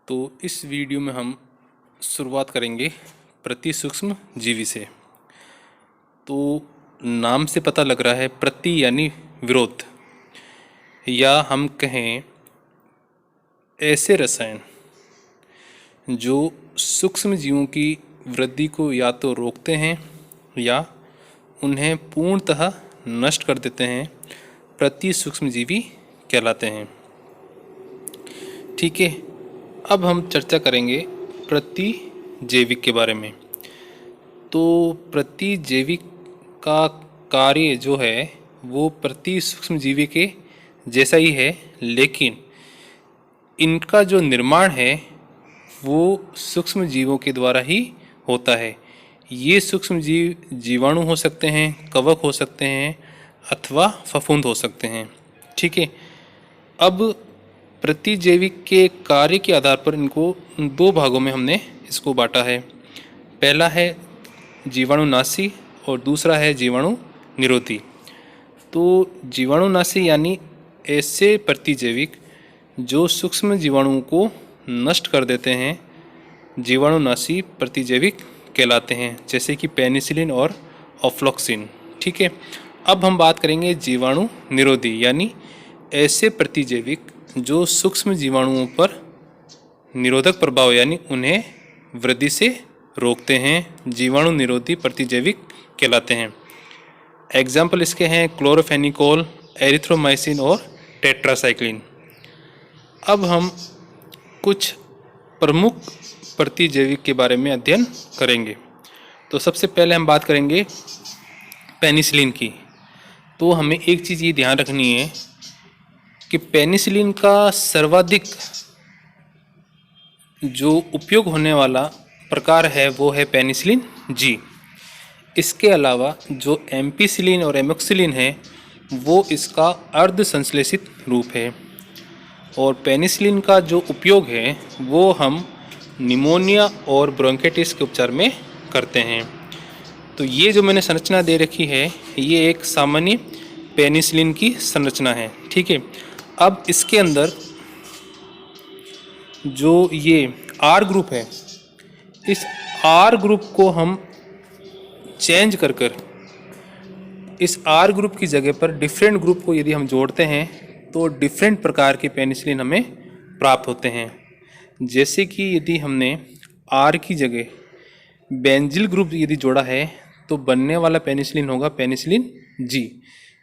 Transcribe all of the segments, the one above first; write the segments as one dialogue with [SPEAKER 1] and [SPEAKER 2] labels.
[SPEAKER 1] तो इस वीडियो में हम शुरुआत करेंगे प्रति सूक्ष्म जीवी से। तो नाम से पता लग रहा है प्रति यानी विरोध, या हम कहें ऐसे रसायन जो सूक्ष्म जीवों की वृद्धि को या तो रोकते हैं या उन्हें पूर्णतः नष्ट कर देते हैं, प्रति सूक्ष्मजीवी कहलाते हैं। ठीक है, अब हम चर्चा करेंगे प्रतिजैविक के बारे में। तो प्रतिजैविक का कार्य जो है वो प्रति सूक्ष्मजीवी के जैसा ही है, लेकिन इनका जो निर्माण है वो सूक्ष्म जीवों के द्वारा ही होता है। ये सूक्ष्म जीव जीवाणु हो सकते हैं, कवक हो सकते हैं अथवा फफूंद हो सकते हैं। ठीक है, अब प्रतिजैविक के कार्य के आधार पर इनको दो भागों में हमने इसको बांटा है। पहला है जीवाणुनाशी और दूसरा है जीवाणु निरोधी। तो जीवाणुनाशी यानी ऐसे प्रतिजैविक जो सूक्ष्म जीवाणुओं को नष्ट कर देते हैं, जीवाणुनाशी प्रतिजैविक कहलाते हैं, जैसे कि पेनिसिलिन और ऑफ्लॉक्सिन। ठीक है, अब हम बात करेंगे जीवाणु निरोधी यानी ऐसे प्रतिजैविक जो सूक्ष्म जीवाणुओं पर निरोधक प्रभाव यानी उन्हें वृद्धि से रोकते हैं, जीवाणु निरोधी प्रतिजैविक कहलाते हैं। एग्जाम्पल इसके हैं क्लोरोफेनिकोल, एरिथ्रोमाइसिन और टेट्रासाइक्लिन। अब हम कुछ प्रमुख प्रतिजैविक के बारे में अध्ययन करेंगे। तो सबसे पहले हम बात करेंगे पेनिसिलिन की। तो हमें एक चीज़ ये ध्यान रखनी है कि पेनिसिलिन का सर्वाधिक जो उपयोग होने वाला प्रकार है वो है पेनिसिलिन जी। इसके अलावा जो एम्पिसिलिन और एमोक्सिलिन है वो इसका अर्ध संश्लेषित रूप है। और पेनिसिलिन का जो उपयोग है वो हम निमोनिया और ब्रोंकाइटिस के उपचार में करते हैं। तो ये जो मैंने संरचना दे रखी है ये एक सामान्य पेनिसिलिन की संरचना है। ठीक है, अब इसके अंदर जो ये आर ग्रुप है, इस आर ग्रुप को हम चेंज कर इस आर ग्रुप की जगह पर डिफरेंट ग्रुप को यदि हम जोड़ते हैं तो डिफरेंट प्रकार के पेनिसिलिन हमें प्राप्त होते हैं। जैसे कि यदि हमने आर की जगह बेंजिल ग्रुप यदि जोड़ा है तो बनने वाला पेनिसिलिन होगा पेनिसिलिन जी।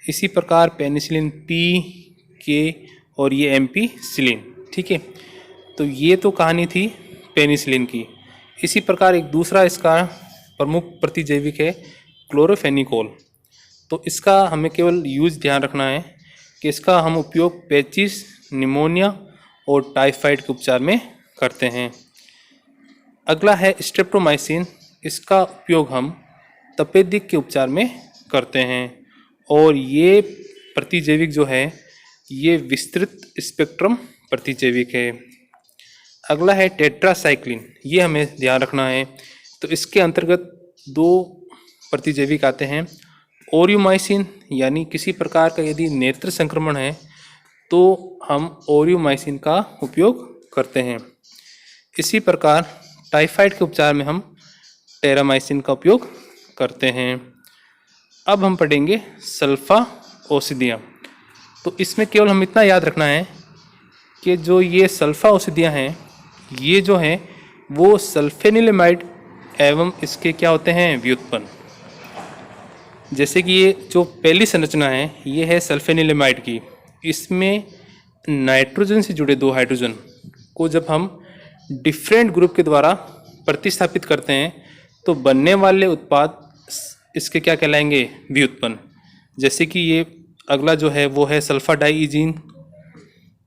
[SPEAKER 1] इसी प्रकार पेनिसिलिन पी, के और ये एम्पिसिलिन। ठीक है, तो ये तो कहानी थी पेनिसिलिन की। इसी प्रकार एक दूसरा इसका प्रमुख प्रतिजैविक है क्लोरोफेनिकोल। तो इसका हमें केवल यूज ध्यान रखना है कि इसका हम उपयोग पेचिस, निमोनिया और टाइफाइड के उपचार में करते हैं। अगला है स्ट्रेप्टोमाइसिन। इसका उपयोग हम तपेदिक के उपचार में करते हैं। और ये प्रतिजैविक जो है ये विस्तृत स्पेक्ट्रम प्रतिजैविक है। अगला है टेट्रासाइक्लिन, ये हमें ध्यान रखना है। तो इसके अंतर्गत दो प्रतिजैविक आते हैं। ओरियोमाइसिन यानी किसी प्रकार का यदि नेत्र संक्रमण है तो हम ओरियोमाइसिन का उपयोग करते हैं। इसी प्रकार टाइफाइड के उपचार में हम टेरामाइसिन का उपयोग करते हैं। अब हम पढ़ेंगे सल्फा औषधियाँ। तो इसमें केवल हम इतना याद रखना है कि जो ये सल्फा औषधियाँ हैं ये जो हैं वो सल्फेनिलमाइड एवं इसके क्या होते हैं व्युत्पन्न। जैसे कि ये जो पहली संरचना है ये है सल्फेनिलमाइड की। इसमें नाइट्रोजन से जुड़े दो हाइड्रोजन को जब हम डिफरेंट ग्रुप के द्वारा प्रतिस्थापित करते हैं तो बनने वाले उत्पाद इसके क्या कहलाएंगे व्युत्पन्न। जैसे कि ये अगला जो है वो है सल्फा डाइईजीन,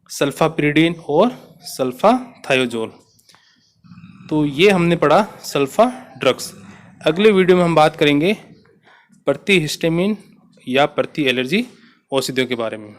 [SPEAKER 1] सल्फापिरिडीन और सल्फाथायोजोल। तो ये हमने पढ़ा सल्फा ड्रग्स। अगले वीडियो में हम बात करेंगे प्रति हिस्टामिन या प्रति एलर्जी औषधियों के बारे में।